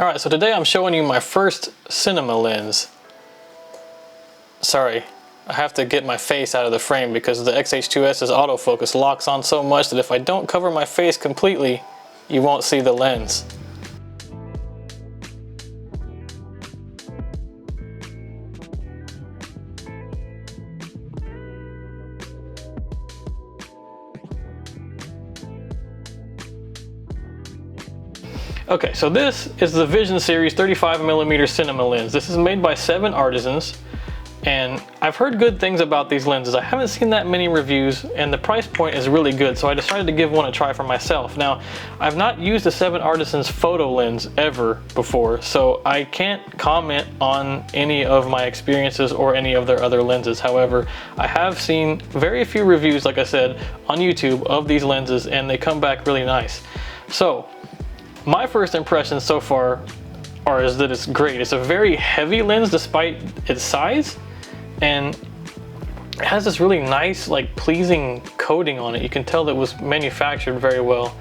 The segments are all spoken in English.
Alright, so today I'm showing you my first cinema lens. Sorry, I have to get my face out of the frame because the XH2s's autofocus locks on so much that if I don't cover my face completely, you won't see the lens. Okay, so this is the Vision Series 35mm cinema lens. This is made by 7 Artisans, and I've heard good things about these lenses. I haven't seen that many reviews, and the price point is really good, so I decided to give one a try for myself. Now, I've not used a 7 Artisans photo lens ever before, so I can't comment on any of my experiences or any of their other lenses. However, I have seen very few reviews, like I said, on YouTube of these lenses, and they come back really nice. So, my first impressions so far is that it's great. It's a very heavy lens despite its size, and it has this really nice, like, pleasing coating on it. You can tell that it was manufactured very well.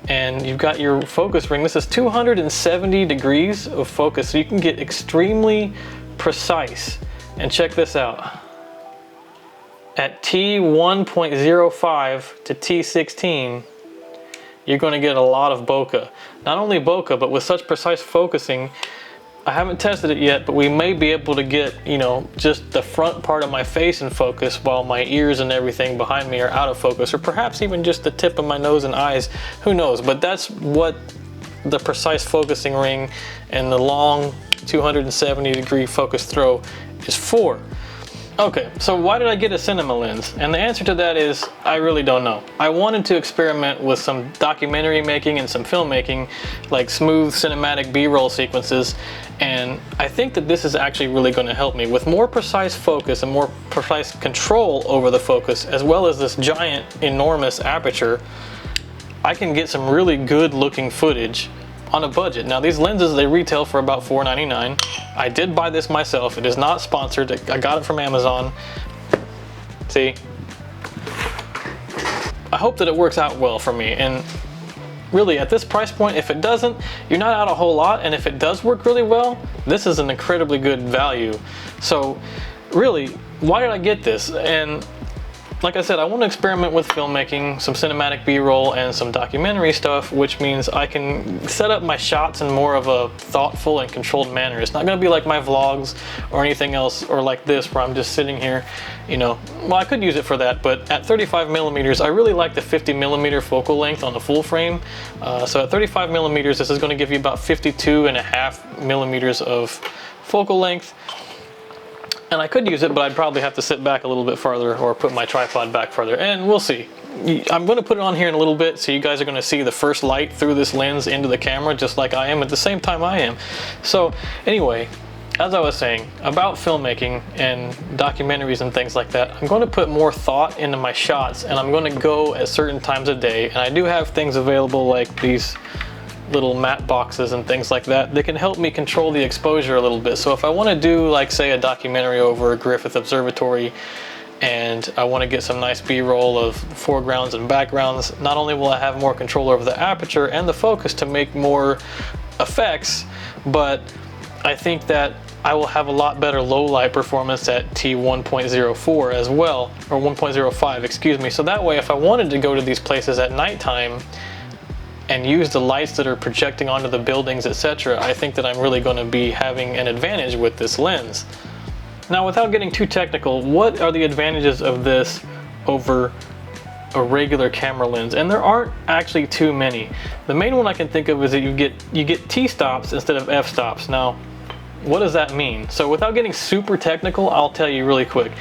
And you've got your focus ring. This is 270 degrees of focus, so you can get extremely precise. And check this out. At T1.05 to T16, you're going to get a lot of bokeh. Not only bokeh, but with such precise focusing, I haven't tested it yet, but we may be able to get, you know, just the front part of my face in focus while my ears and everything behind me are out of focus, or perhaps even just the tip of my nose and eyes, who knows. But that's what the precise focusing ring and the long 270 degree focus throw is for. Okay, so why did I get a cinema lens? And the answer to that is, I really don't know. I wanted to experiment with some documentary making and some filmmaking, like smooth cinematic B-roll sequences, and I think that this is actually really going to help me. With more precise focus and more precise control over the focus, as well as this giant, enormous aperture, I can get some really good looking footage on a budget. Now, these lenses, they retail for about $4.99. I did buy this myself. It is not sponsored. I got it from Amazon. See? I hope that it works out well for me. And really, at this price point, if it doesn't, you're not out a whole lot. And if it does work really well, this is an incredibly good value. So really, why did I get this? And like I said, I want to experiment with filmmaking, some cinematic B-roll, and some documentary stuff, which means I can set up my shots in more of a thoughtful and controlled manner. It's not going to be like my vlogs or anything else, or like this where I'm just sitting here, you know. Well, I could use it for that, but at 35mm, I really like the 50mm focal length on the full frame. So at 35mm, this is going to give you about 52.5mm of focal length. And I could use it, but I'd probably have to sit back a little bit farther or put my tripod back further, and we'll see. I'm going to put it on here in a little bit, so you guys are going to see the first light through this lens into the camera, just like I am at the same time I am. So anyway, as I was saying, about filmmaking and documentaries and things like that, I'm going to put more thought into my shots, and I'm going to go at certain times of day, and I do have things available like these little matte boxes and things like that that can help me control the exposure a little bit. So if I want to do, like, say, a documentary over Griffith Observatory, and I want to get some nice B-roll of foregrounds and backgrounds, not only will I have more control over the aperture and the focus to make more effects, but I think that I will have a lot better low light performance at T1.04 as well, or 1.05, excuse me. So that way, if I wanted to go to these places at nighttime and use the lights that are projecting onto the buildings, etc., I think that I'm really going to be having an advantage with this lens. Now, without getting too technical, what are the advantages of this over a regular camera lens? And there aren't actually too many. The main one I can think of is that you get T-stops instead of f-stops. Now, what does that mean? So without getting super technical, I'll tell you really quick.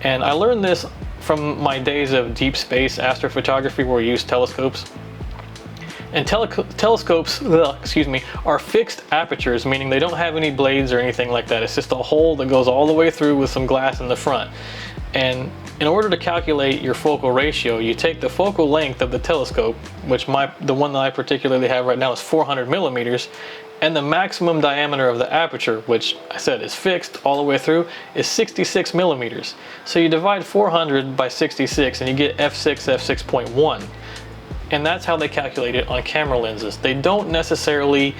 And I learned this from my days of deep space astrophotography, where we use telescopes. And telescopes, excuse me, are fixed apertures, meaning they don't have any blades or anything like that. It's just a hole that goes all the way through with some glass in the front. And in order to calculate your focal ratio, you take the focal length of the telescope, which the one that I particularly have right now is 400mm, and the maximum diameter of the aperture, which I said is fixed all the way through, is 66mm. So you divide 400 by 66 and you get f6, f6.1. And that's how they calculate it on camera lenses. They don't necessarily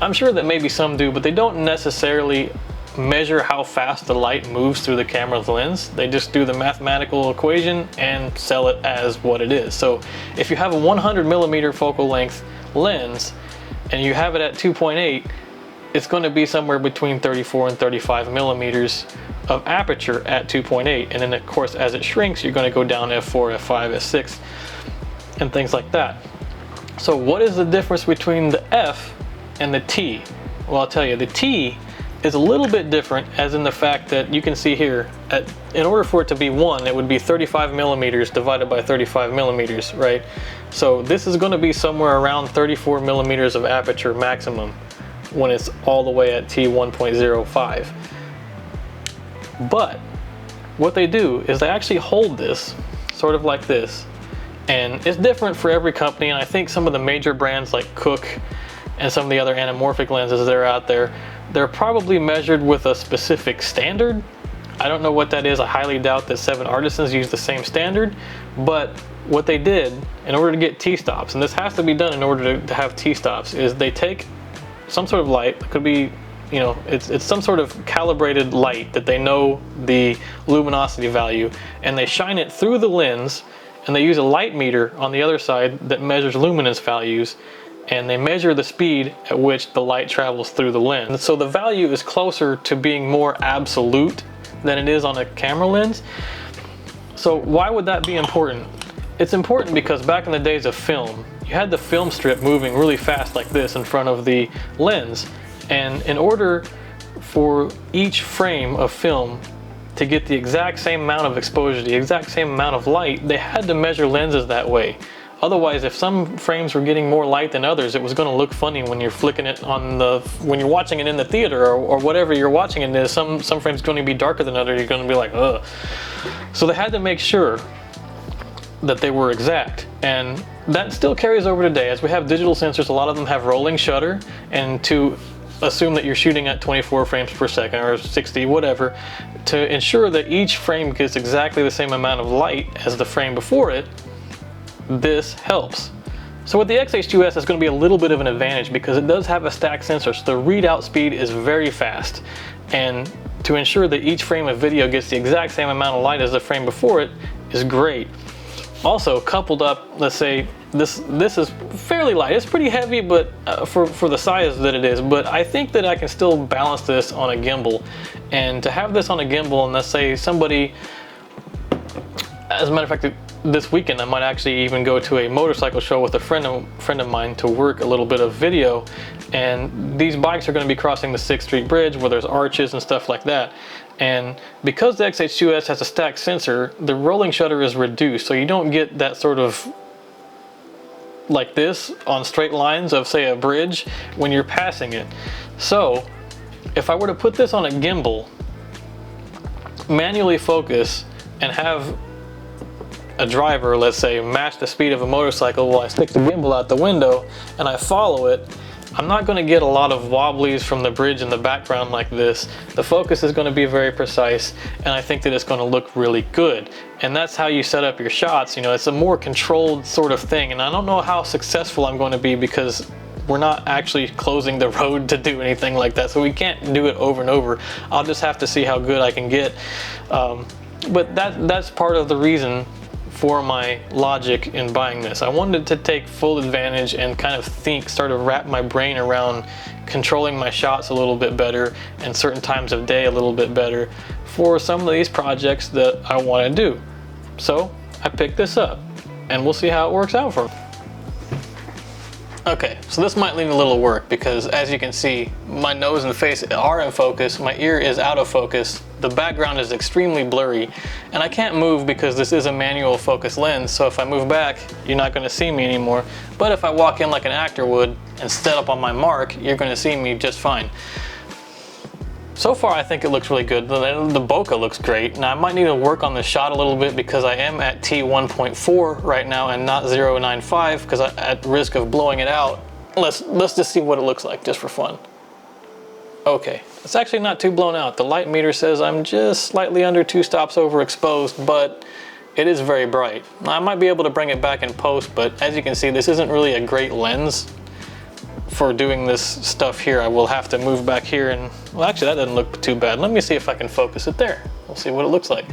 I'm sure that maybe some do, but they don't necessarily measure how fast the light moves through the camera's lens. They just do the mathematical equation and sell it as what it is. So if you have a 100mm focal length lens and you have it at 2.8, it's going to be somewhere between 34 and 35 millimeters of aperture at 2.8. And then of course, as it shrinks, you're going to go down f4, f5, f6, and things like that. So what is the difference between the F and the T? Well, I'll tell you, the T is a little bit different, as in the fact that you can see here, in order for it to be 1, it would be 35 millimeters divided by 35 millimeters, right? So this is going to be somewhere around 34 millimeters of aperture maximum when it's all the way at T1.05. But what they do is they actually hold this sort of like this, and it's different for every company, and I think some of the major brands like Cook and some of the other anamorphic lenses that are out there, they're probably measured with a specific standard. I don't know what that is. I highly doubt that 7 Artisans use the same standard, but what they did in order to get T-stops, and this has to be done in order to have T-stops, is they take some sort of light. It could be, you know, it's some sort of calibrated light that they know the luminosity value, and they shine it through the lens, and they use a light meter on the other side that measures luminance values, and they measure the speed at which the light travels through the lens. So the value is closer to being more absolute than it is on a camera lens. So why would that be important? It's important because back in the days of film, you had the film strip moving really fast like this in front of the lens, and in order for each frame of film to get the exact same amount of exposure, the exact same amount of light, they had to measure lenses that way. Otherwise, if some frames were getting more light than others, it was going to look funny when you're flicking it on when you're watching it in the theater, or whatever you're watching it in. Some frames are going to be darker than others. You're going to be like, ugh. So they had to make sure that they were exact, and that still carries over today. As we have digital sensors, a lot of them have rolling shutter, and to assume that you're shooting at 24 frames per second or 60, whatever, to ensure that each frame gets exactly the same amount of light as the frame before it, this helps. So with the X-H2s, it's going to be a little bit of an advantage because it does have a stack sensor, so the readout speed is very fast, and to ensure that each frame of video gets the exact same amount of light as the frame before it is great. Also, coupled up, let's say this is fairly light. It's pretty heavy, but for the size that it is, but I think that I can still balance this on a gimbal. And to have this on a gimbal, and let's say somebody, as a matter of fact, this weekend I might actually even go to a motorcycle show with a friend of mine to work a little bit of video, and these bikes are going to be crossing the 6th Street Bridge where there's arches and stuff like that. And because the X-H2s has a stacked sensor, the rolling shutter is reduced, so you don't get that sort of like this on straight lines of, say, a bridge when you're passing it. So if I were to put this on a gimbal, manually focus, and have a driver, let's say, match the speed of a motorcycle while I stick the gimbal out the window and I follow it, I'm not going to get a lot of wobblies from the bridge in the background like this. The focus is going to be very precise, and I think that it's going to look really good. And that's how you set up your shots. You know, it's a more controlled sort of thing, and I don't know how successful I'm going to be because we're not actually closing the road to do anything like that, so we can't do it over and over. I'll just have to see how good I can get. But that's part of the reason for my logic in buying this. I wanted to take full advantage and kind of start to wrap my brain around controlling my shots a little bit better and certain times of day a little bit better for some of these projects that I want to do. So I picked this up, and we'll see how it works out for me. Okay, so this might need a little work because, as you can see, my nose and face are in focus, my ear is out of focus, the background is extremely blurry, and I can't move because this is a manual focus lens, so if I move back, you're not going to see me anymore. But if I walk in like an actor would and set up on my mark, you're going to see me just fine. So far, I think it looks really good. The bokeh looks great. Now, I might need to work on the shot a little bit because I am at T1.4 right now and not 0.95 because I'm at risk of blowing it out. Let's just see what it looks like just for fun. Okay, it's actually not too blown out. The light meter says I'm just slightly under 2 stops overexposed, but it is very bright. Now, I might be able to bring it back in post, but as you can see, this isn't really a great lens for doing this stuff here, I will have to move back here and, well, actually that doesn't look too bad. Let me see if I can focus it there. We'll see what it looks like.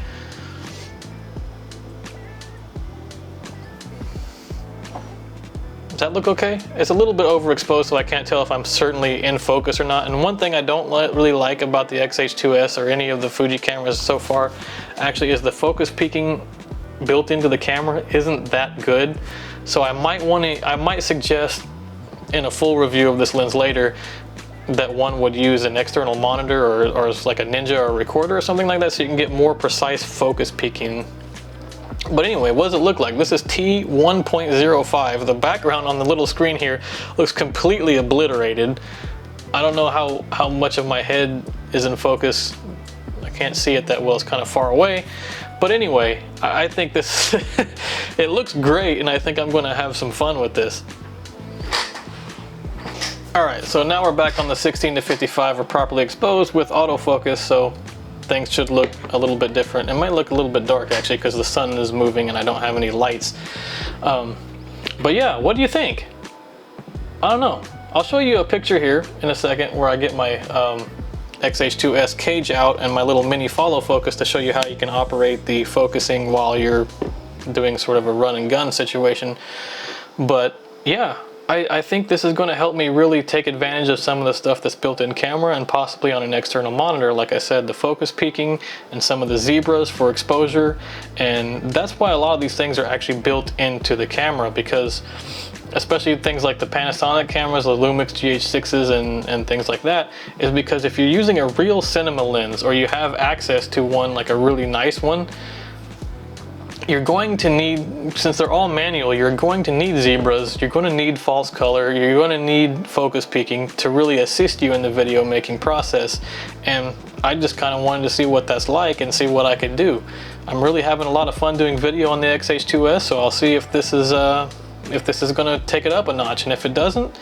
Does that look okay? It's a little bit overexposed, so I can't tell if I'm certainly in focus or not. And one thing I don't really like about the XH2s or any of the Fuji cameras so far actually is the focus peaking built into the camera isn't that good. So I might suggest in a full review of this lens later that one would use an external monitor or like a Ninja or a recorder or something like that, so you can get more precise focus peaking. But anyway, what does it look like? This is T1.05. The background on the little screen here looks completely obliterated. I don't know how much of my head is in focus. I can't see it that well, it's kind of far away. But anyway, I think this, it looks great, and I think I'm gonna have some fun with this. All right, so now we're back on the 16-55 or properly exposed with autofocus, so things should look a little bit different. It might look a little bit dark actually because the sun is moving and I don't have any lights. But yeah, what do you think? I don't know. I'll show you a picture here in a second where I get my XH2s cage out and my little mini follow focus to show you how you can operate the focusing while you're doing sort of a run and gun situation. But yeah, I think this is going to help me really take advantage of some of the stuff that's built in camera and possibly on an external monitor. Like I said, the focus peaking and some of the zebras for exposure. And that's why a lot of these things are actually built into the camera, because especially things like the Panasonic cameras, the Lumix GH6s and things like that, is because if you're using a real cinema lens or you have access to one, like a really nice one, you're going to need, since they're all manual, you're going to need zebras, you're going to need false color, you're going to need focus peaking to really assist you in the video making process. And I just kind of wanted to see what that's like and see what I could do. I'm really having a lot of fun doing video on the XH2s, so I'll see if this is going to take it up a notch. And if it doesn't,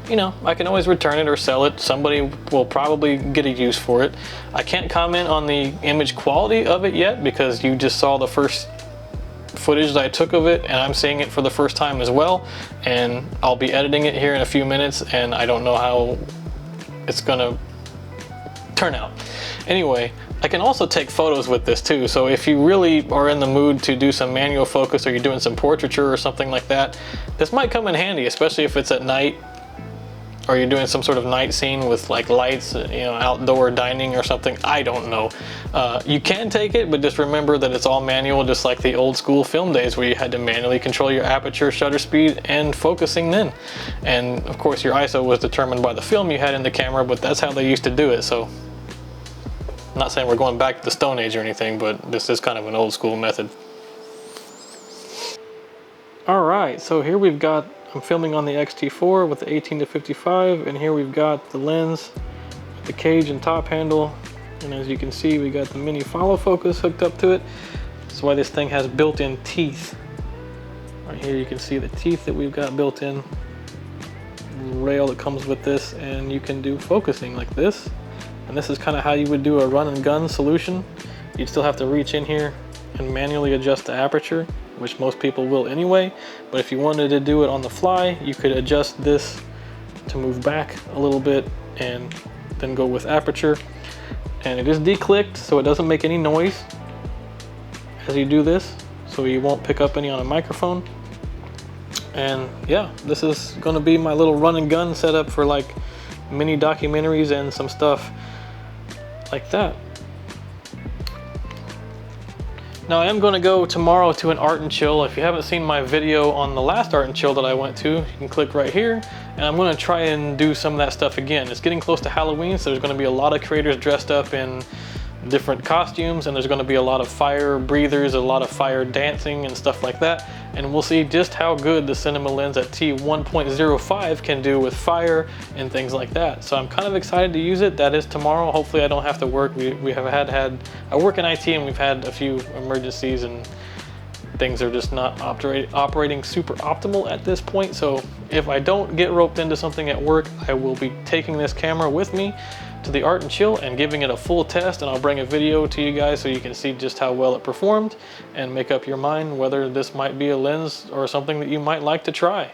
you know, I can always return it or sell it. Somebody will probably get a use for it. I can't comment on the image quality of it yet because you just saw the first footage that I took of it, and I'm seeing it for the first time as well, and I'll be editing it here in a few minutes, and I don't know how it's gonna turn out. Anyway, I can also take photos with this too, so if you really are in the mood to do some manual focus or you're doing some portraiture or something like that, this might come in handy, especially if it's at night or you're doing some sort of night scene with like lights, you know, outdoor dining or something. I don't know. You can take it, but just remember that it's all manual, just like the old school film days where you had to manually control your aperture, shutter speed, and focusing then. And of course your ISO was determined by the film you had in the camera, but that's how they used to do it. So I'm not saying we're going back to the Stone Age or anything, but this is kind of an old school method. All right, so here we've got, I'm filming on the X-T4 with the 18-55, and here we've got the lens, the cage and top handle, and as you can see, we got the mini follow focus hooked up to it. That's why this thing has built-in teeth. Right here you can see the teeth that we've got built in, rail that comes with this, and you can do focusing like this. And this is kind of how you would do a run and gun solution. You'd still have to reach in here and manually adjust the aperture, which most people will anyway. But if you wanted to do it on the fly, you could adjust this to move back a little bit and then go with aperture. And it is declicked, so it doesn't make any noise as you do this, so you won't pick up any on a microphone. And yeah, this is going to be my little run and gun setup for like mini documentaries and some stuff like that. Now I am going to go tomorrow to an art and chill. If you haven't seen my video on the last art and chill that I went to, you can click right here, and I'm going to try and do some of that stuff again. It's getting close to Halloween, so there's going to be a lot of creators dressed up in different costumes, and there's going to be a lot of fire breathers, a lot of fire dancing and stuff like that. And we'll see just how good the cinema lens at T1.05 can do with fire and things like that. So I'm kind of excited to use it. That is tomorrow. Hopefully I don't have to work. We have had I work in IT, and we've had a few emergencies and things are just not operating super optimal at this point. So if I don't get roped into something at work, I will be taking this camera with me to the art and chill and giving it a full test, and I'll bring a video to you guys so you can see just how well it performed and make up your mind whether this might be a lens or something that you might like to try.